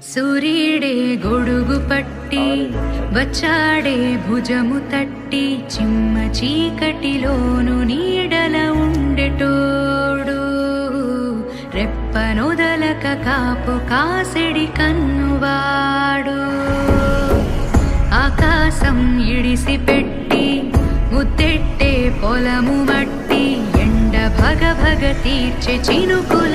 సూర్యుడే గొడుగు పట్టి వచ్చాడే భుజము తట్టి చిమ్మ చీకటిలోను నీడల ఉండెటోడు రెప్పనొదలక కాపు కాసెడి కన్నువాడు ఆకాశం ఇడిసి పెట్టి ముద్దెట్టే పొలము మట్టి ఎండ భగ భగ తీర్చే చినుకుల